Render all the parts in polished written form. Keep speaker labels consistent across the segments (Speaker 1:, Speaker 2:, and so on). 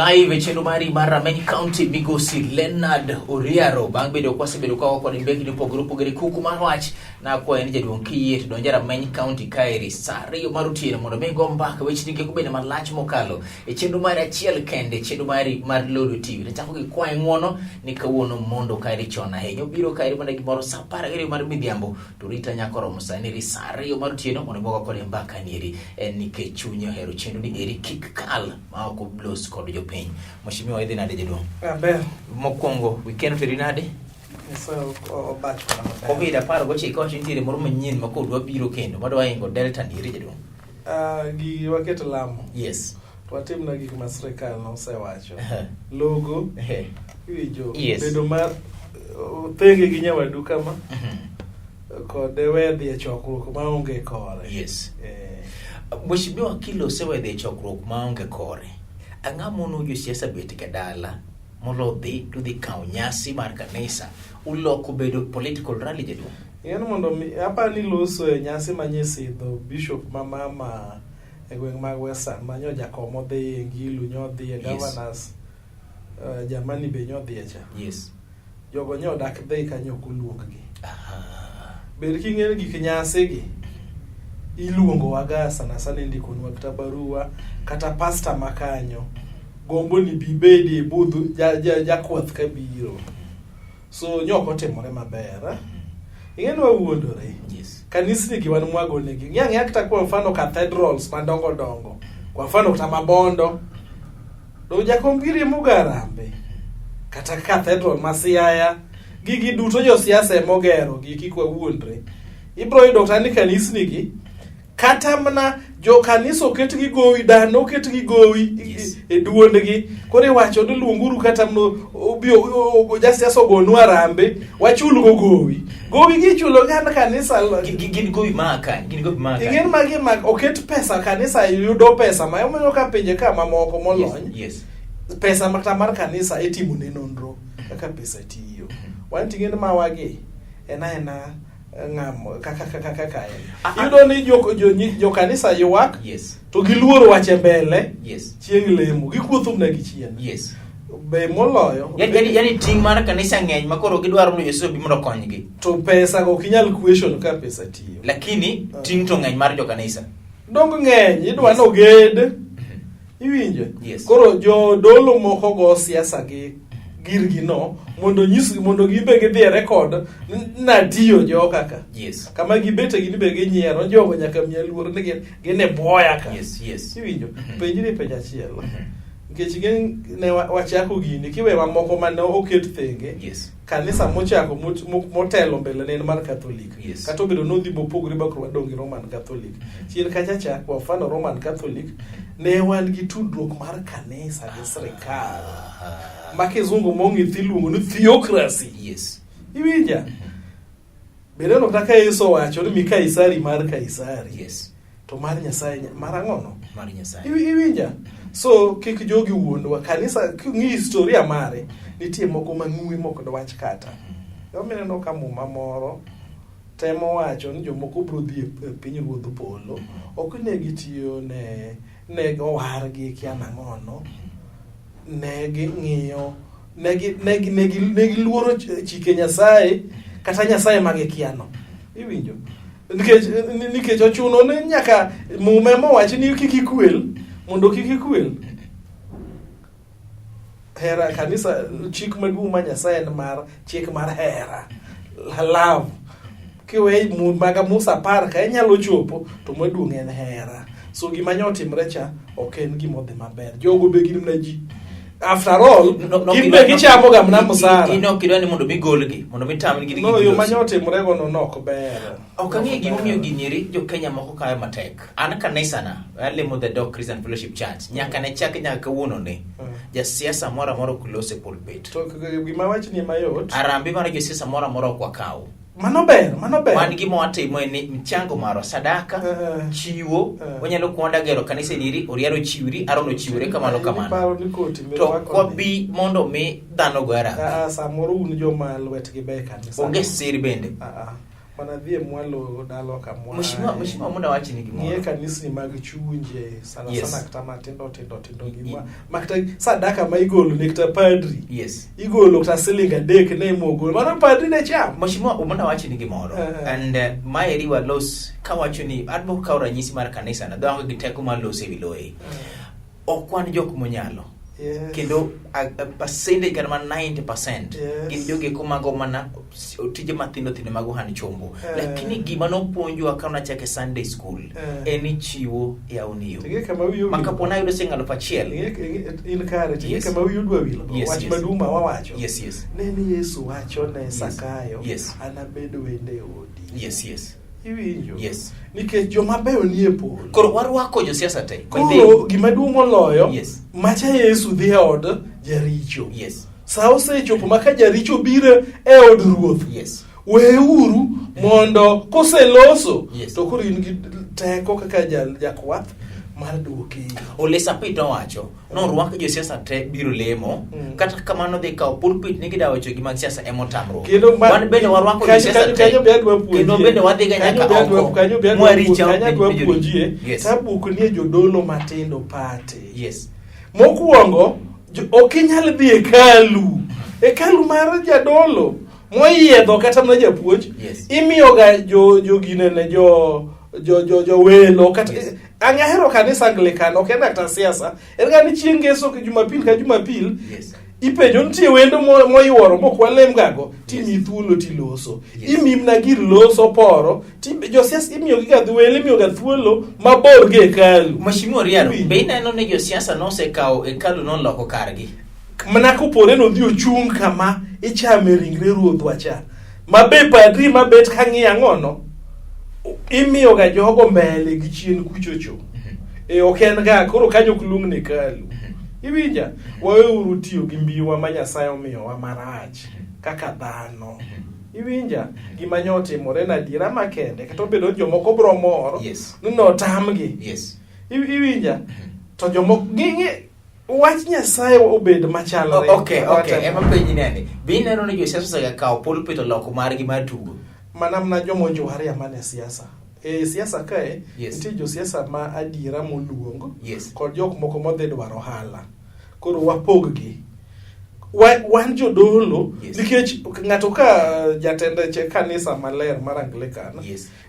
Speaker 1: live e chenro mari mar Rameny County migosi Leonard Oriaro bang' bedo kwasebedo ka kod mbeki ni pogore kuku mar wach na kwa en jaduong' kiyie to donja Rameny County kaeri saa 2 mar otieno mondo mi go mbaka weche nige kubene malach mokalo e chenro mari achiel kende chenro mari mar Lolwe Tv ne chako gi kwae ng'wono ni kawuono mondo kaeri chon ahinya obiro kaeri mana gimoro saa 10 mar midhiambo to rita nyako romo sani saa 2 mar otieno mondo mogo kod mbaka nieri en nikech chunyo hero chenro ni eri kik kal ma ok blos kod jopiny. Mheshimiwa idhi nade jaduong'?
Speaker 2: Ber.
Speaker 1: Mokwongo weekend feri nade?
Speaker 2: Obach.
Speaker 1: Covid aparo goche iko nitiere moro manyien ma kodwa biro kendo madwa ingo Delta nieri jaduong'.
Speaker 2: Gi waketo lamo.
Speaker 1: Yes.
Speaker 2: Watimna gik ma sirkal nosewacho. Logo. Iwijo.
Speaker 1: Yes.
Speaker 2: Bedo mar thenge gi nyawadu kama. Kod wedhi e chokruok ma onge kore.
Speaker 1: Yes. Mheshimiwa kilo sewedhi e chokruok ma onge kore. Ang'amono jo siasa bet ke dala molo dhi to dhi kaw nyasi mar kanisa uloko bedo political rally jaduong'.
Speaker 2: Yen mondo apa ni loso e nyasi manyisi do bishop mama e gweng' mag Western manyo jakomo dhi Ngilu nyodhi e governors Jamani be nyodhi echa.
Speaker 1: Yes.
Speaker 2: Jogo nyodak dhi kanyo kuluong gi. Ber king'ere gik nyasi gi iluongo waga sana ndiko nwa kata barua kata pastor makanyo gombo ni bibedi budhu jakwath kabiro so nyoko timore maber ing'eno wawuondore.
Speaker 1: Yes.
Speaker 2: Kanisni gi wan mwago negi ng'ang' akta kwa mfano cathedrals madongo kwa mfano kata mabondo do jakombiri mugarambe kata cathedral masiaya gigi duto jo siasa mogero giki kwa wuondre ibro yudo tani kanisni gi kata mana jo kaniso ket gi gowi dano ket gi gowi. Yes. E duonde gi kore wacho ni luonguru kata mno obio jasiasa ogonu arambe wachul go gowi gi chulo gan kanisa
Speaker 1: gin gowi maka
Speaker 2: ing'en magi mak oket pesa kanisa yudo pesa ma omenyo ka pinje kama moko molony.
Speaker 1: Yes.
Speaker 2: Pesa makta mar kanisa itimo ne nonro kaka pesa tiyo wan ting'en mawagi ena ng'amo kaka yudo ni jo kanisa yuak.
Speaker 1: Yes.
Speaker 2: To giluoro wache mbele.
Speaker 1: Yes.
Speaker 2: Chieng' lemo gikuothum na gi chien.
Speaker 1: Yes.
Speaker 2: Be moloyo
Speaker 1: yani ting mar kanisa ng'eny makoro gidwaro ni Yesu bi mondo konygi
Speaker 2: to pesa go kinyal question ka pesa tiyo
Speaker 1: lakini ting to ng'eny mar jo kanisa
Speaker 2: dong ng'eny idwa no ged iwinjo.
Speaker 1: Yes.
Speaker 2: Koro jo dolo moko go siasa gi girgi no mondo gimbe gidhi e record na tiyo jo kaka.
Speaker 1: Yes.
Speaker 2: Kama gibete gini be ginyiero jogo nyaka mialuor ne gene boya ka.
Speaker 1: Yes.
Speaker 2: Iwinjo. Penjire penja chielo. Nikech ne wachako gini kiwe mamoko mane oket thenge.
Speaker 1: Yes.
Speaker 2: Kanisa mochako motelo mbele ne mar Catholic.
Speaker 1: Yes.
Speaker 2: Kata obedo nodhi bopogore bakro wadongi Roman Catholic. Chien kacha kwa mfano Roman Catholic ne wan gi tudruok mar kanisa gi sirkal. Makizungu mongi thiluongo ni theocracy.
Speaker 1: Yes.
Speaker 2: Iwinja. Bere no kaka Yesu wacho ni Kaisari mar Kaisari.
Speaker 1: Yes.
Speaker 2: To mar Nyasaye mar ang'ono.
Speaker 1: Mar Nyasaye.
Speaker 2: Iwinja. So kik jogi wuondwa kanisa ng'i historia mare nitie moko mang'we moko do wach kata. Yomene no kama mamoro temo wacho ni jomoko bro dhi e piny ruodh polo ok ne gitiyo ne owar gi kiana ng'ono ne ging'iyo ne giluoro chike Nyasaye kata Nyasaye mage kiano. Iwinjo. Nikech ochuno ne nyaka mume mowachi ni kik ikwel mondo kik ikwel. Hera kanisa chik maduong' ma Nyasaye en mar chik mar hera. Love. Kiwe maga Musa parka inyalo chopo to maduong' en hera. So gima nyotimre cha ok en gima odhi maber. Jogo be gin na ji. After all, kimbe kichamo ga mna musara.
Speaker 1: Ino kidwani mondo migolgi, mondo mitamni gidi.
Speaker 2: No, yo manyotimre go no ok ber.
Speaker 1: Ok ang'e gima omiyo ginyiri jo Kenya moko kayo matek. An kanisa na, alemo the Dog Christian Fellowship Church. Nyaka ne chak nyaka kawuono ne. Ja siasa mora kulose pulpit.
Speaker 2: To gima wach ni mayot.
Speaker 1: Arambi mara jo siasa mora kwa kawo.
Speaker 2: Mano ber.
Speaker 1: Wan gima watimo ni mchango maro sadaka, chiwo, wanyalo kuonda gero kanisa niri, Oriaro chiwri, Arono chiwre kamano. To kwa bi mondo mi dhano gwara.
Speaker 2: Samoro un joma lwetgi be kanisa.
Speaker 1: Onge siri bende.
Speaker 2: mana dhie mwalo dalo kamwa
Speaker 1: mheshimiwa muda wachi ni gimoro
Speaker 2: nie kanisni mag chunje sana
Speaker 1: yes.
Speaker 2: sana kata tindo gima makta sadaka ma igolo ne kata padri
Speaker 1: yes
Speaker 2: igolo kata silinga dek ne mogolo mana padri ne cham
Speaker 1: mheshimiwa muda wachi ni gimoro and my area wa los kawacho ni adbo ka ranyisi mar kanisa na dongo giteko mar los e wiloe okwan jok monyalo
Speaker 2: yes.
Speaker 1: Kendo a percentage kata man 90% gin joge kumago mana tije mathindo thindo mago han chombo lakini gima no puonjwa kana chake Sunday school eni chiwo ya uniyo makapona yudo singalo pachiel
Speaker 2: in kare tije kama uyudwa wilo wach maduma wawacho
Speaker 1: yes
Speaker 2: neni Yesu wacho ne Sakayo anabedo wende odi
Speaker 1: yes
Speaker 2: iwinjo
Speaker 1: yes
Speaker 2: nikech joma beyo nie polo
Speaker 1: koro warwako jo siasa te
Speaker 2: koro gima duong' moloyo macha Yesu dhi e od jaricho sa osechopo maka jaricho biro e od ruoth weuru mondo koseloso to koro in gi teko kaka jakwath mar duoke
Speaker 1: Olesa Pito wacho no rwako jo siasa te biro lemo kata kamano dhi kawo pulpit ni gidawo cho gima siasa emotamro wan bende warwako jo siasa te kendo bende wadhi ga nyaka oko
Speaker 2: kanya dwa puonjie tabuk nie jodolo matindo pate mokuongo okinyal dhi hekalu mar jadolo moyiedho kata na japuonj imiyo ga joginene jo welo kata angahero kanisa Anglican ok en kata siasa en ga ni chieng' ngeso ka jumapil ka jumapil ipenjo nitie wendo moyuoro mokwalem gago timi thuolo tiloso imimna gir loso poro jo siasa imiyo gi gadhi welo imiyo ga thuolo mabor ge hekalu
Speaker 1: mheshimiwa Riaro be ineno ne jo siasa no se kawo hekalu non loko kargi
Speaker 2: mana kopore no dhi ochung' kama ichame ringre ruodhwa cha mabe padri mabet kang'i ang'ono imiyo ga jogo mbele gi chien kuchocho oken ga koro kanyo kulung ne kalu iwinja waweuru tiyo gi mbiwa ma Nyasaye omiyo wa marach kaka dhano iwinja gima nyotimore na dira makende kata obedo jomoko bro moro no tamgi iwinja to jomoko ginge wach Nyasaye obed machalore
Speaker 1: okay ema penji nene bineno ne jo siasa ga kawo pulpit loko margi mar tugo
Speaker 2: manamna jomonjo haria mane siasa siasa kae nitie jo siasa ma adira moluong kod jok moko modhi dwaro hala koro wapoggi wan jodolo nikech ng'ato ka jatende kanisa maler mar Anglican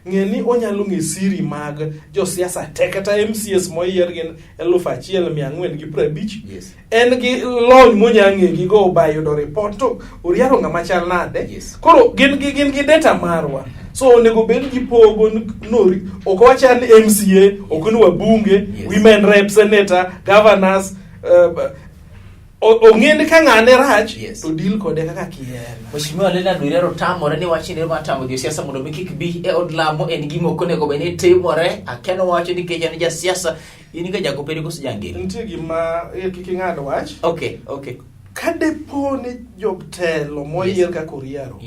Speaker 2: ng'eni onyalo ng'e siri mag jo siasa te kata MCS moyier gin 1450 en gi lony monyang'e gi go ba yudo report to oriaro ng'ama chal nade koro gin gi data marwa so onego bed gi pogo nori ok wachal MCA ok ni wabunge women rep senator governors ong'ende ka ng'ane rach to deal kode kaka kier
Speaker 1: mheshimiwa Leonard Riaro tamore ni wachine matamo jo siasa mondo mikik bi e od lamo en gimo konego bene timore akeno wacho ni keja ni ja siasa ini ga jago pedi kosijangil
Speaker 2: nitie gima kiki ng'ado wach
Speaker 1: okay
Speaker 2: kade pone jotelo moyier ka Riaro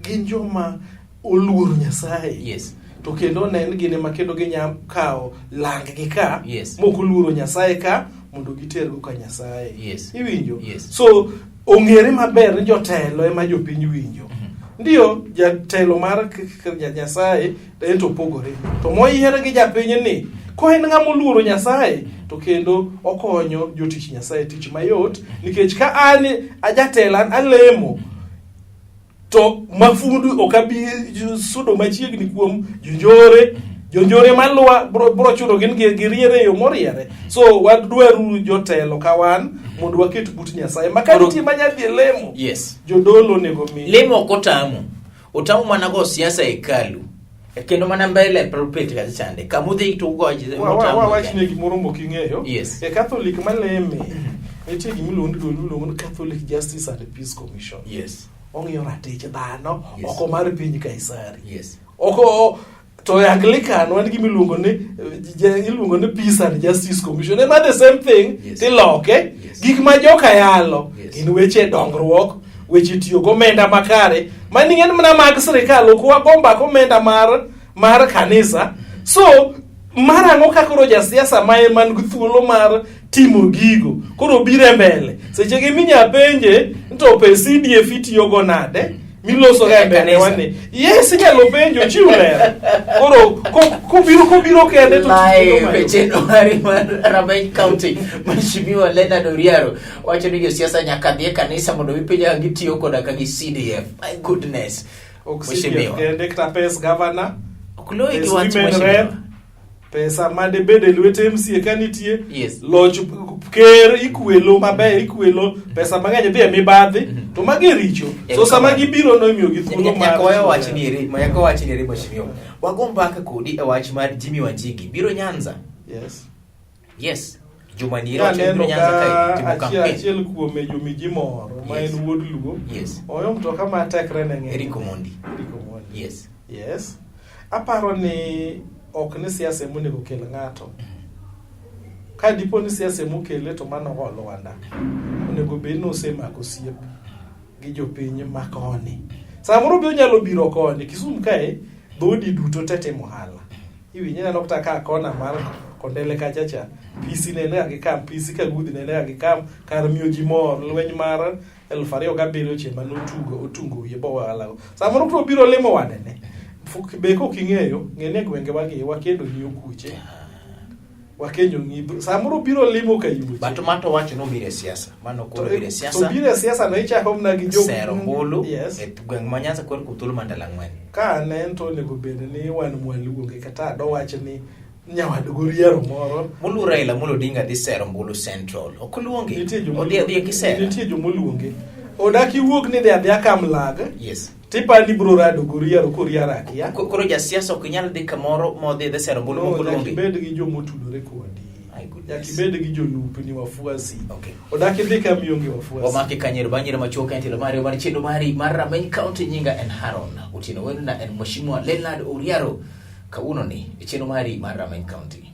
Speaker 2: gin joma oluor Nyasaye to kendo nen gine makendo ginya kawo lang gi ka moko luoro Nyasaye ka mondo gitergo ka Nyasaye iwinjo so ong'ere maber ni jotelo ema jopiny winjo ndio jatelo mar Nyasaye en to pogore to moyier gi japiny ni ko en ng'ama oluoro Nyasaye to kendo okonyo jotich Nyasaye tich mayot nikech ka an ajatelo alemo to mafundu okabi sudo machiegni kuom jonjore malwa bro chudo gin giriere yo moriere so wadwaru jotelo kawan mondo waket but Nyasaye makati manyadhi lemo jodolo nego mi
Speaker 1: lemo kotamu otamu mana go siasa hekalu kendo mana mbele pulpit ga chande kamudhi to goje
Speaker 2: motamu wach ne gimoro moking'eyo Catholic maleme nitie gimiluongo ni Catholic Justice and Peace Commission ong'iyo ratich dhano oko mar piny Kaisari oko to Anglican wan gimiluongo ni Peace and Justice Commission and the same thing tiloke gik ma joka yalo gin weche dongruok weche tiyo gomenda makare maning'en mana mag sirikal ok wagomba komenda mar kanisa so marango kakoro ja siasa man gi thuolo mar timo gigo koro bire mbele seche gi minya penje to pe CDF itiyo go nade miloso ga mbele wane yes nyalo penjo chiuler koro kubiro kende to
Speaker 1: Januari Rameny County Mheshimiwa Leonard Oriaro wacho ni josiasa nyaka dhi e kanisa mondo wipija gitiyo koda ka gi CDF. My goodness.
Speaker 2: Mheshimiwa kende kata pes governor
Speaker 1: okuloe gi wach mheshimiwa
Speaker 2: pesa made bede lwete MCA kanitie
Speaker 1: yes.
Speaker 2: Loch ker ikwelo maber ikwelo pesa mang'eny dhi e mibadhi to mage richo so sama gibiro no imiyo gi thuolo mar
Speaker 1: nyaka wach ni ere mheshimiwa wagomba ka kodi e wach mar Jimmy Wanjigi biro Nyanza yes Jumani ro biro Nyanza kai timo campaign
Speaker 2: achiel kuome jomiji moro ma en wuod luo oyo mtoka ma tekre ne ng'eny
Speaker 1: Eriko Mondi yes
Speaker 2: aparo ni ok ni siasa monego kel ng'ato ka dipo ni siasa mokele to mano holo wanda onego be no semako siep gi jopiny makoni samoro be onyalo biro koni Kisumu kae dhodi duto tete mohala iwinye na nokta ka kona mar kondele kachacha pisi nene agikam pisi ka gudhi nene agikam kar miyo ji mor lweny mar 2007 chema otungo yebo wala samoro pro biro lemo wadene beko king'eyo ng'ene gwenge wagi wakendo ni okuche wakenyo ng'ibro samoro biro limo kayuche
Speaker 1: mato wacho no bire siasa mano ko bire siasa
Speaker 2: to bire siasa no ichako mna gi jogo
Speaker 1: sero mbulu e gweng Manyanza kod kutul mandala ng'wen
Speaker 2: ka ne to nego bed ni wan mwaluonge kata do wach ni nyawad Goriero moro
Speaker 1: mulu Raila mulo dinga dhi sero mbulu central okuluonge odhi kisero
Speaker 2: nitie jomoluonge odaki wuog ni dhi kamlag
Speaker 1: yes
Speaker 2: tipa ni bro rado Goriero koriara kia
Speaker 1: koro ja siasa ok nyal dhi kamoro modhi dhi sero mbulu okuluonge
Speaker 2: bed gi jomotudore kodi yakibed gi jolupni wafuasi odaki dhi kamionge wafuasi
Speaker 1: omake kanyero banyere machoka entilo mari mar chendo mari mar Rameny County nyinga en Haron utino wena en Mheshimiwa Leonard Oriaro kauno ni chendo mari mar Rameny County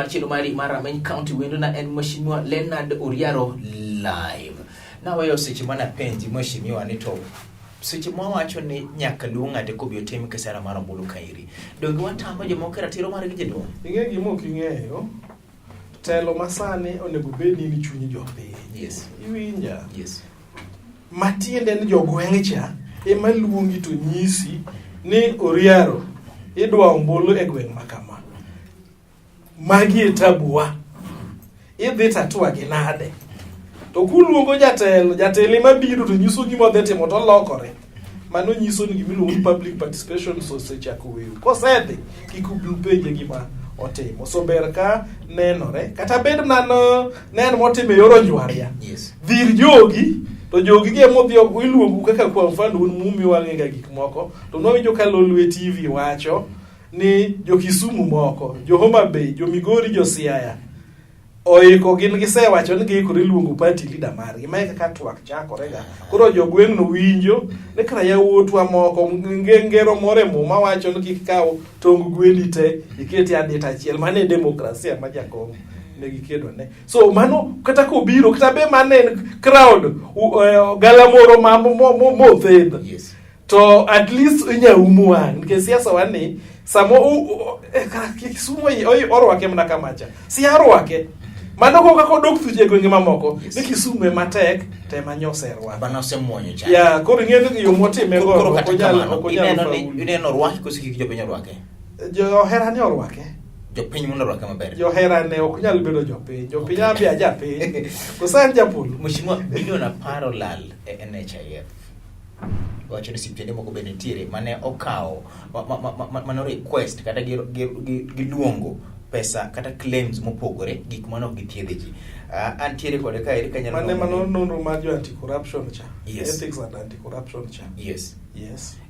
Speaker 1: Chilo mari mar Rameny County wendo na en Mheshimiwa Leonard Oriaro live. Na wayo seche mana penji Mheshimiwa ni to seche mwa wacho ni nyaka luonga de ko biotem kesera mar mbulu kairi. Donge watamba jo mokera tiro mar gijedo.
Speaker 2: Ing'e gimo king'eyo telo masane onego bed ni chunyi jopiny.
Speaker 1: Yes.
Speaker 2: Iwinja.
Speaker 1: Yes.
Speaker 2: Matiende ni jogweng'e cha ema luongi to nyisi ni Oriaro idwa ombulu e gweng' makama. Magi tabuwa idhi tatua gi nade to kuluongo jatelo mabiro to nyiso gima odhi timo to lokore mano nyiso ni gimiluongo ni public participation so sechako weyo kosedhi kikublu penje gima otimo so ber ka nenore kata bed nano nen motime yoro njwaria dhir jogi to jogi ge modhi iluongo kaka kwa mfano mumi wang'ega gik moko to nowinjo ka Lolwe TV wacho ni jo Kisumu moko, jo Homa Bay, jo Migori, jo Siaya oiko gin gisewacho ni giikore luongo party leader margi mae kaka twak chakorega koro jogweng' no winjo ni kara yawuotwa moko ngero more muma wacho ni kik kaw tong gwendi te iketi adita achiel mane demokrasia ma jakom ne gikedo ne so mano kata kobiro kata be mane crowd galamoro mo thedh to at least inyaumu wang nikech siasa wani samo Kisumu orwake mna kamacha si arwake mano ko kako dok thuje gwenge mamoko ni Kisumu matek te manyoserwa
Speaker 1: bana osemuonyo cha
Speaker 2: ya koro ngene yo motime go
Speaker 1: ko nyalo ineno rwake ko sikiki jo piny orwake
Speaker 2: jo herane orwake
Speaker 1: jo piny mondo orwake maber
Speaker 2: jo herane ok nyal bedo jo piny ambi aja piny kusan japul
Speaker 1: mheshimiwa biliona paro lal e NHIF wacho ni siptende moko bende nitiere mane okawo mano request kata giluongo pesa kata claims mopogore gik mano githiedhe ji antiere kode ka eri kanyalo
Speaker 2: mano nonro mar jo anti corruption cha
Speaker 1: yes.
Speaker 2: Ethics and anti corruption cha
Speaker 1: yes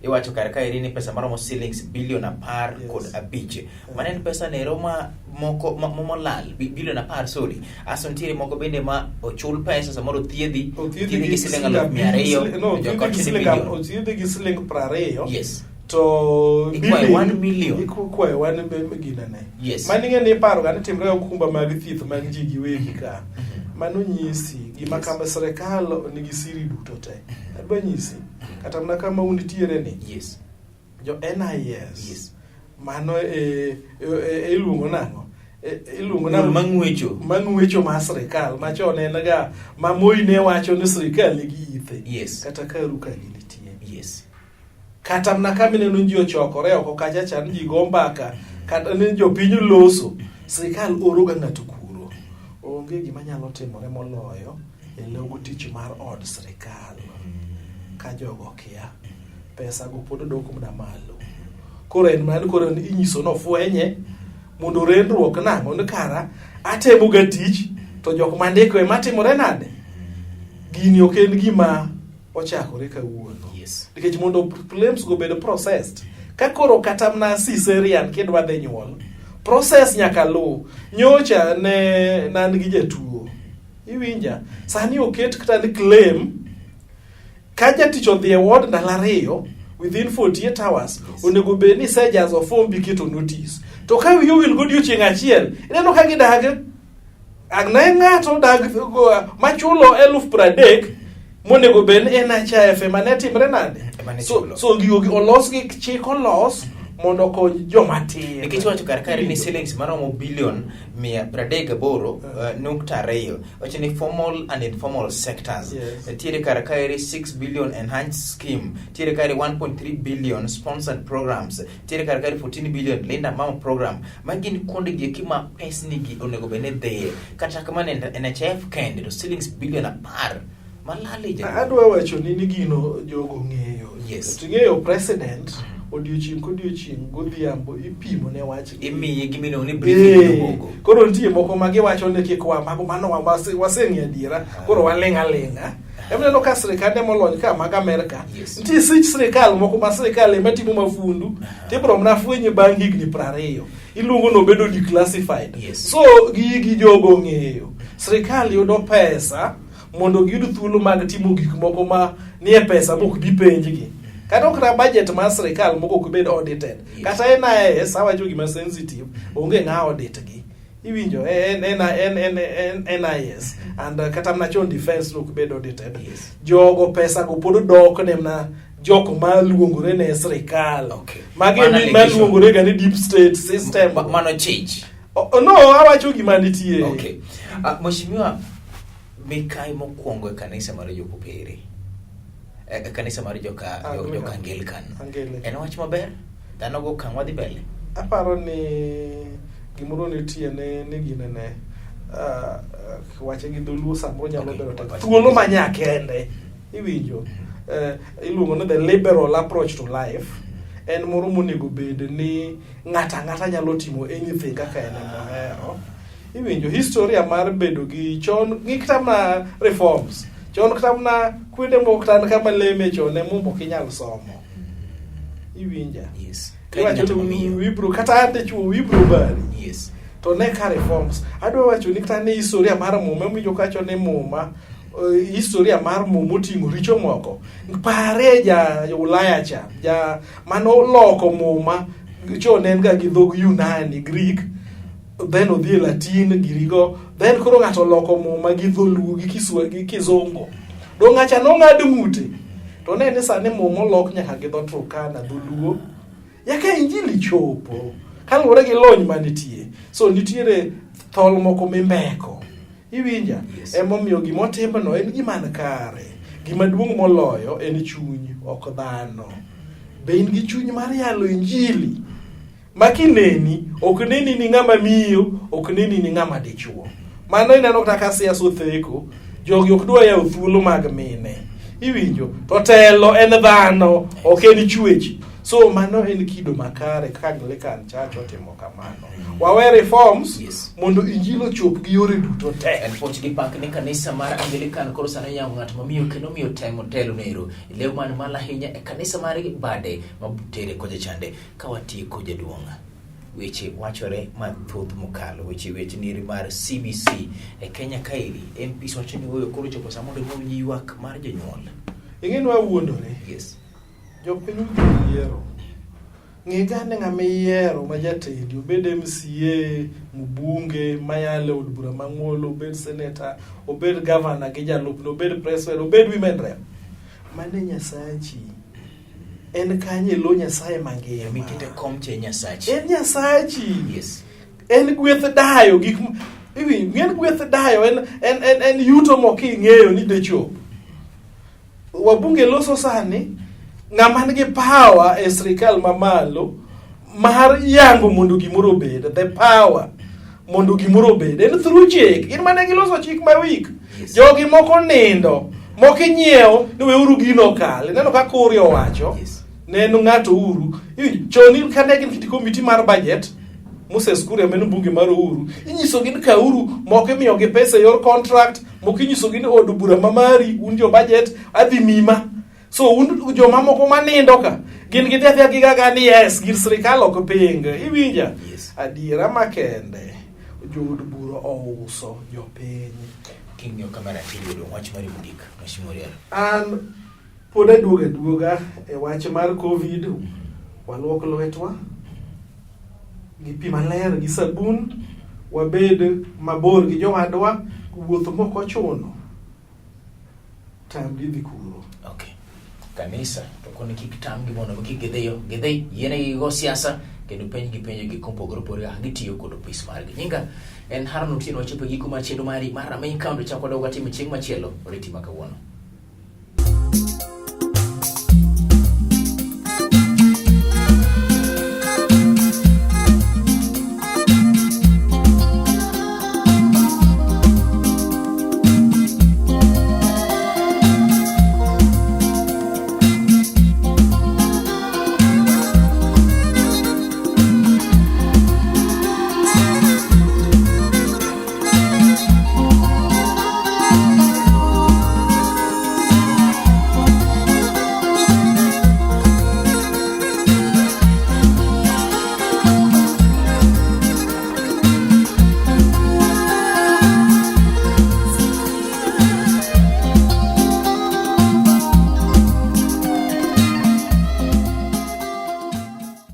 Speaker 2: iwacho
Speaker 1: kare ka eri ni pesa maromo shillings billion apar kod abich mane en pesa ne roma moko molal billion apar sorry aso ntiere moko bende ma ochul pesa samoro thiedhi gi siling 200 jo kochi billion
Speaker 2: othiedhi gi siling 20
Speaker 1: yes
Speaker 2: to
Speaker 1: ikwae 1 million
Speaker 2: ikwae 1 ginene
Speaker 1: yes
Speaker 2: maning'e ni paro gane timre okumba mag thieth mag ji giwegi ka mano nyisi gima kama serikal nigi siri duto te adwa nyisi kata mna kama unitiere ni
Speaker 1: yes
Speaker 2: jo NIS mano iluongo nang'o iluongo na mang'wecho ma serikal machon en ga mamoi ne wacho ni serikal nigi ithe
Speaker 1: yes
Speaker 2: kata karu ka ginitie
Speaker 1: yes
Speaker 2: kata mna kama neno ji ochokore oko kacha chan ji gombaka kata ne jopiny loso serikal oroga ng'ato kuro onge gima nyalo timore moloyo elogo tich mar od serikal ka jogo kia pesa go pod dok mna malo koro en man koro inyiso no fwenye mondo rendruok nang'o ni kara atemo ga tich to jok mandiko ema timore nade gini ok en gima ochakore kawuono nikech mondo claims go bed processed ka koro kata mna cesarean kidwa dhi nyuol process nyaka lu nyocha ne nan gi jatuo iwinja sani oket kata ni claim ka jatich odhi e ward ndalo 2 within 48 hours onego bed ni sejazo form biketo notice to ka you will go odiochieng' achiel ineno ka gidag agne ng'ato dag machulo 30,000 monego bed ni NHIF mane timre nade so giogi olos gi chik olos mondo kony jomatin
Speaker 1: nikech wacho kar ni shillings maromo billion 138.2 wacho ni formal and informal sectors tiere kar 6 billion enhanced scheme tiere kar 1.3 billion sponsored programs tiere kar 14 billion Linda Mama program magin konde gi kima pesni gi onego bene de kata kamane NHIF kende to shillings billion apar malali ja
Speaker 2: adwa wacho ni gino jogo ng'eyo
Speaker 1: yes
Speaker 2: ting'eyo president odiochieng' godhiambo ipimo ne wach
Speaker 1: imiye gimino ni briefing bogo
Speaker 2: koro nitie moko magi wacho ni kik mago mano waseng'e adiera koro waleng'a emneno ka sirikande molony ka mag Amerika nitie sich sirikal moko ma sirikal ema timo mafundu tibro mna fwenye bang' higni 20 iluongo no bedo declassified so gi jogo ng'eyo sirikal yudo pesa mondo giyud thuolo mag timo gik moko ma nie pesa mok dipenjgi kata okra budget mar sirikal moko ok bed audited kata NIS awacho gima sensitive onge ng'a audit gi iwinjo NIS and kata mna chon defense ok bed audited jogo pesa go pod dok ne mna jok ma luongore ne sirikal magi ma luongore ga ni deep state system
Speaker 1: mano change
Speaker 2: no awacho gima nitie
Speaker 1: mheshimiwa mikai mokwongo e kanisa mar jokopere kanisa mar joka Anglican en wach maber dhano go kang' wadhi mbele
Speaker 2: aparo ni gimoro nitie ne ginene wache gi dholuo samoro nyalo bedo thuolo manyakende iwinjo iluongo ni the liberal approach to life en moro monego bed ni ng'ata nyalo timo anything kaka en mohero iwinjo historia mar bedo gi chon ng'ikta ma reforms chon kata mna kwede moko tan kama leme chon mumbo kinyal somo iwinja
Speaker 1: yes
Speaker 2: kiwacho to wibro kata ate chuo wibro bari to ne ka reforms adwa wacho ni kata ne historia mar muma mijo kacho ne muma historia mar muma oting'o richo moko pare ja Ulaya cha ja mano loko muma chon en ga gi dhog Yunani Greek then odhi Latin girigo then koro ng'ato loko muma gi dholuo gi Kiswahili gi Kizungu do ng'acha no ng'ad ng'ute to ne sani muma lok nyaka gi dho Turkana dholuo yaka injili chopo kaluwore gi lony manitie so nitiere thol moko mimbeko iwinja emomiyo gimotimno en gima kare gima duong' moloyo en chuny ok dhano be in gi chuny mar yalo injili makineni ok neni ni ng'ama miyo ok neni ni ng'ama dichuo mano ineno kaka siasa otheko jogi ok dwa yawo thuolo mag mine iwinjo to telo en dhano ok en chwech so mano en kido makare kaka Anglican Church otimo kamano wawe reforms mondo injilo chop gi yore duto te
Speaker 1: en poch gi pak ni kanisa mar Anglican koro sano yango ng'at mamiyo kendo miyo temo telo nero lew man mala hinya e kanisa mar bade mabutere koje chande kawatieko jaduonga weche wachore mathoth mokalo weche niri mar CBC e Kenya kairi MPs wacho ni woyo koro chopo samondo mo ywak mar jonyuol
Speaker 2: ing'en wa wuondore jopiny yiero ng'egane ng'ama yiero ma jatedi obed MCA mbunge mayale od bura mang'olo obed senator obed governor gi jalupno obed president obed women rep mane nyasachi en kanye lo nyasaye mangima
Speaker 1: mikite komche nyasachi
Speaker 2: en nyasachi en gweth dayo gik ng'en gweth dayo en yuto moking'eyo ni decho wabunge loso sani ng'ama nigi power e sirikal mamalo mar yango mondo gimoro obed the power mondo gimoro obed en through chik in mane giloso chik ma week jogi moko nindo moko inyiewo ni weuru gino kal neno ka kuri owacho neno ng'ato uru choni kane gin kiti komiti mar budget Moses Kuria meno bunge mar uru inyiso gin ka uru moko imiyo gi pesa yor contract moko inyiso gin od bura mamari un jo budget adhi mima so un joma moko manindo ka gin gi dhia gi gaga ni yes gir sirikal ok ping iwinja adiera makende jood bura ouso jopiny
Speaker 1: king'yo kamera tiyo wach mari mudik mashimorial
Speaker 2: an pod aduoga e wach mar covid walwok lwetwa gi pi maler gi sabun wabed mabor gi jowadwa wuotho moko chuno tam dhi kuro
Speaker 1: kanisa to koni kik tam gi mondo kik gidhi yene go siasa kendo penjo gi kompogro pore gitiyo kod pis mar gi nyinga en Harun Otieno wachopo gi kuma chendo mari mar Rameny County chako dogo timo chieng machielo oriti makawuono